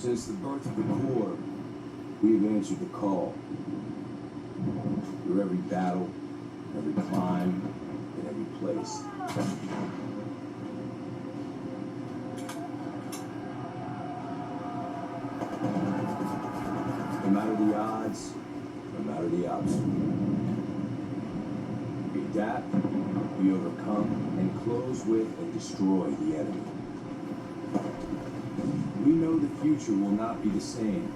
Since the birth of the Corps, we have answered the call. Through every battle, every climb, and every place. No matter the odds, no matter the obstacle. We adapt, we overcome, and close with and destroy the enemy. We know the future will not be the same,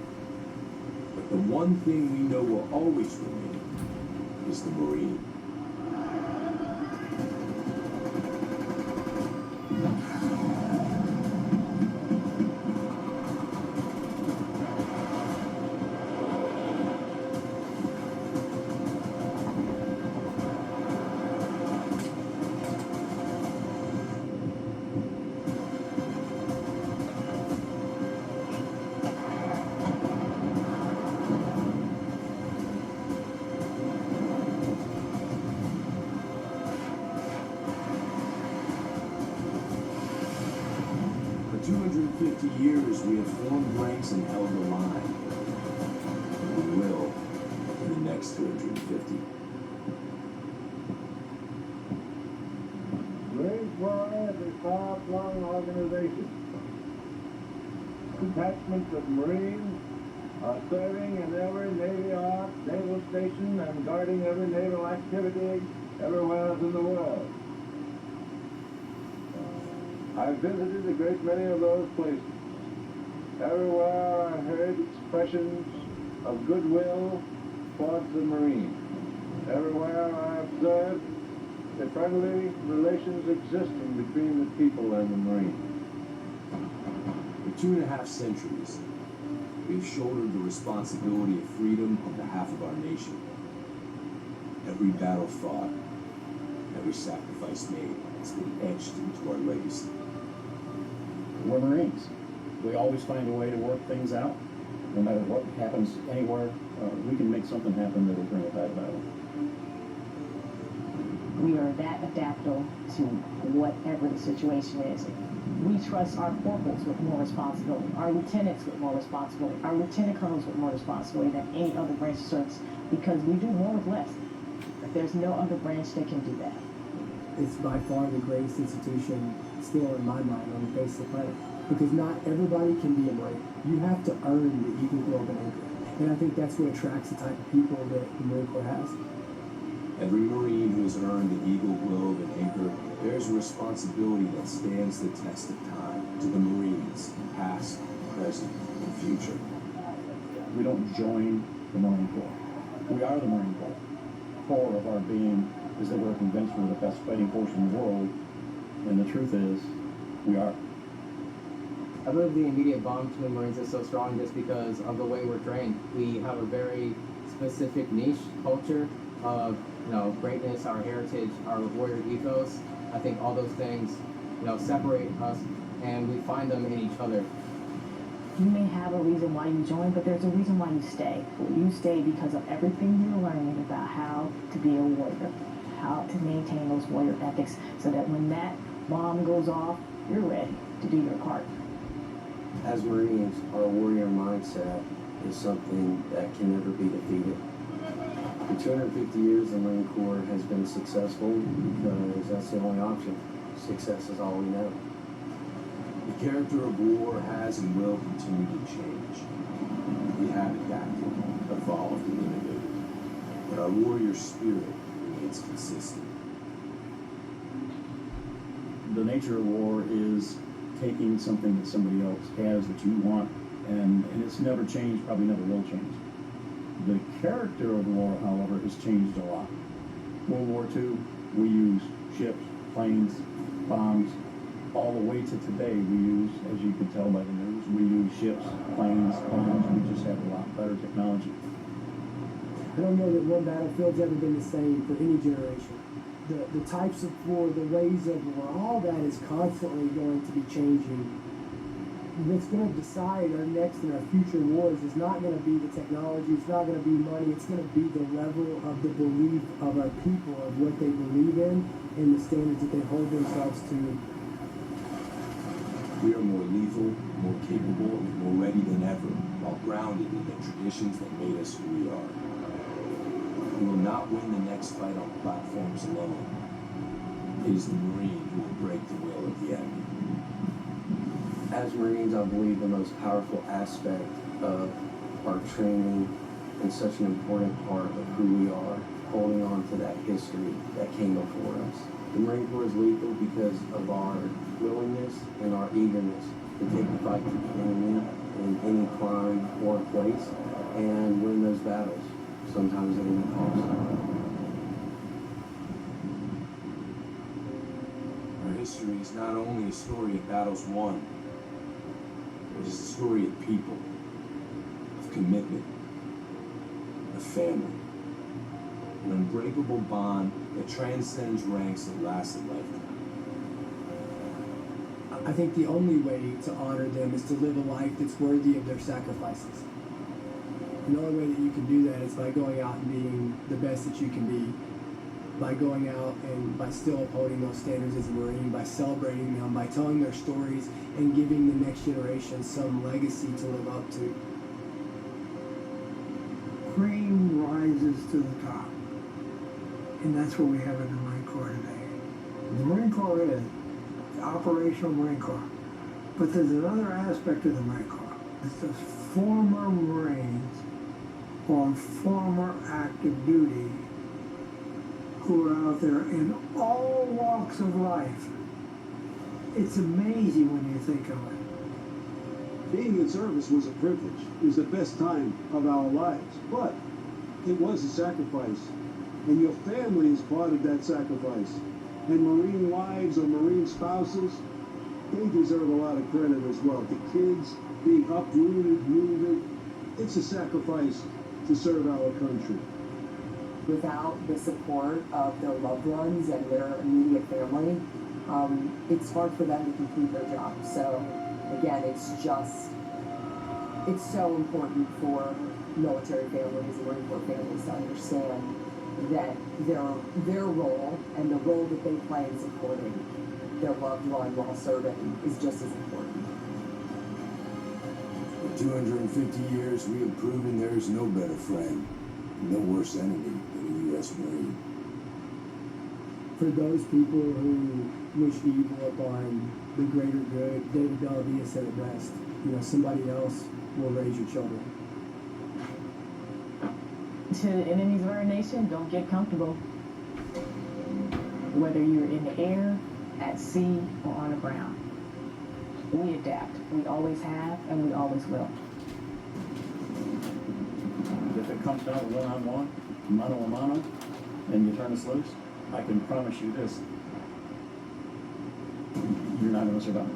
but the one thing we know will always remain is the Marine. For 250 years, we have formed ranks and held the line. And we will in the next 250. Marine Corps is a far-flung organization. Detachments of Marines are serving in every Navy yard, naval station, and guarding every naval activity everywhere in the world. I've visited a great many of those places. Everywhere I heard expressions of goodwill towards the Marines. Everywhere I observed the friendly relations existing between the people and the Marines. For 2.5 centuries, we've shouldered the responsibility of freedom on behalf of our nation. Every battle fought, every sacrifice made has been etched into our legacy. We're Marines. We always find a way to work things out. No matter what happens anywhere, we can make something happen that will bring it back about. We are that adaptable to whatever the situation is. We trust our corporals with more responsibility, our lieutenants with more responsibility, our lieutenant colonels with more responsibility than any other branch of service, because we do more with less. There's no other branch that can do that. It's by far the greatest institution still in my mind on the face of the planet, because not everybody can be a Marine. You have to earn the Eagle, Globe, and Anchor, and I think that's what attracts the type of people that the Marine Corps has. Every Marine who has earned the Eagle, Globe, and Anchor bears a responsibility that stands the test of time to the Marines, past, present, and future. We don't join the Marine Corps. We are the Marine Corps. Core of our being is that we're convinced we're the best fighting force in the world, and the truth is, we are. I believe the immediate bond between Marines is so strong just because of the way we're trained. We have a very specific niche culture of, greatness, our heritage, our warrior ethos. I think all those things, separate us, and we find them in each other. You may have a reason why you join, but there's a reason why you stay. You stay because of everything you're learning about how to be a warrior, how to maintain those warrior ethics, so that when that bomb goes off, you're ready to do your part. As Marines, our warrior mindset is something that can never be defeated. For 250 years, the Marine Corps has been successful because that's the only option. Success is all we know. The character of war has and will continue to change. We have adapted, evolved, and innovated, but our warrior spirit remains consistent. The nature of war is taking something that somebody else has that you want, and it's never changed, probably never will change. The character of war, however, has changed a lot. World War II, we use ships, planes, bombs. All the way to today, we use, as you can tell by the news, we use ships, planes, bombs. We just have a lot better technology. I don't know that one battlefield's ever been the same for any generation. The types of war, the ways of war, all that is constantly going to be changing. What's going to decide our next and our future wars is not going to be the technology, it's not going to be money, it's going to be the level of the belief of our people, of what they believe in, and the standards that they hold themselves to. We are more lethal, more capable, and more ready than ever, while grounded in the traditions that made us who we are. We will not win the next fight on platforms alone. It is the Marine who will break the will of the enemy. As Marines, I believe the most powerful aspect of our training and such an important part of who we are, holding on to that history that came before us. The Marine Corps is lethal because of our willingness and our eagerness to take the fight to the enemy in any climb or place and win those battles, sometimes at any cost. Our history is not only a story of battles won, it is a story of people, of commitment, of family, an unbreakable bond that transcends ranks that last a lifetime. I think the only way to honor them is to live a life that's worthy of their sacrifices. And the only way that you can do that is by going out and being the best that you can be, by going out and by still upholding those standards as a Marine, by celebrating them, by telling their stories and giving the next generation some legacy to live up to. Cream rises to the top. And that's what we have in the Marine Corps today. The Marine Corps is the operational Marine Corps. But there's another aspect of the Marine Corps. It's the former Marines or former active duty who are out there in all walks of life. It's amazing when you think of it. Being in service was a privilege. It was the best time of our lives. But it was a sacrifice. And your family is part of that sacrifice. And Marine wives or Marine spouses, they deserve a lot of credit as well. The kids being uprooted, moving, it's a sacrifice to serve our country. Without the support of their loved ones and their immediate family, it's hard for them to complete their job. So again, it's so important for military families and Marine Corps families to understand that their role and the role that they play in supporting their loved one while serving is just as important. For 250 years, we have proven there is no better friend, no worse enemy than a U.S. Marine. For those people who wish evil upon the greater good, David Bellavia said it best. Somebody else will raise your children. To enemies of our nation, don't get comfortable. Whether you're in the air, at sea, or on the ground. We adapt. We always have, and we always will. If it comes down to one-on-one, mano-a-mano, and you turn us loose, I can promise you this, you're not going to survive.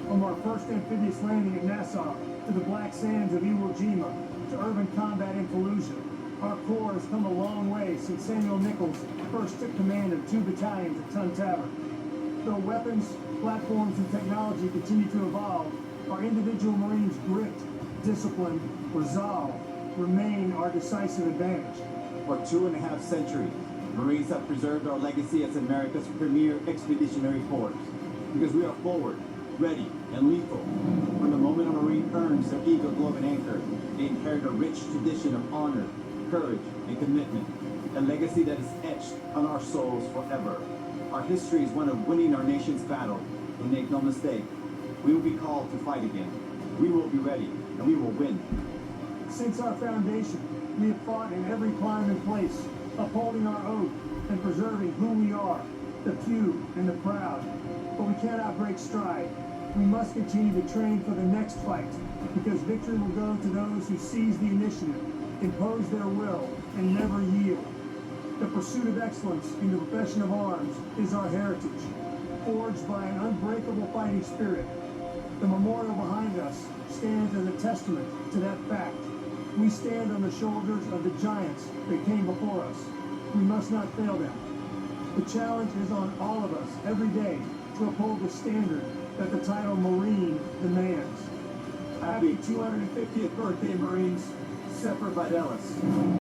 From our first amphibious landing at Nassau to the black sands of Iwo Jima to urban combat in Fallujah, our Corps has come a long way since Samuel Nichols first took command of 2 battalions at Tun Tavern. Though weapons, platforms, and technology continue to evolve, our individual Marines' grit, discipline, resolve remain our decisive advantage. For 2.5 centuries, Marines have preserved our legacy as America's premier expeditionary force because we are forward, ready, and lethal. From the moment a Marine earns their Eagle Globe and Anchor, they inherit a rich tradition of honor, courage, and commitment, a legacy that is etched on our souls forever. Our history is one of winning our nation's battle, and make no mistake, we will be called to fight again. We will be ready, and we will win. Since our foundation, we have fought in every climb and place, upholding our oath and preserving who we are, the few and the proud. But we cannot break stride. We must continue to train for the next fight, because victory will go to those who seize the initiative, impose their will, and never yield. The pursuit of excellence in the profession of arms is our heritage, forged by an unbreakable fighting spirit. The memorial behind us stands as a testament to that fact. We stand on the shoulders of the giants that came before us. We must not fail them. The challenge is on all of us every day to to uphold the standard that the title Marine demands. Happy 250th birthday, Marines. Semper Fidelis.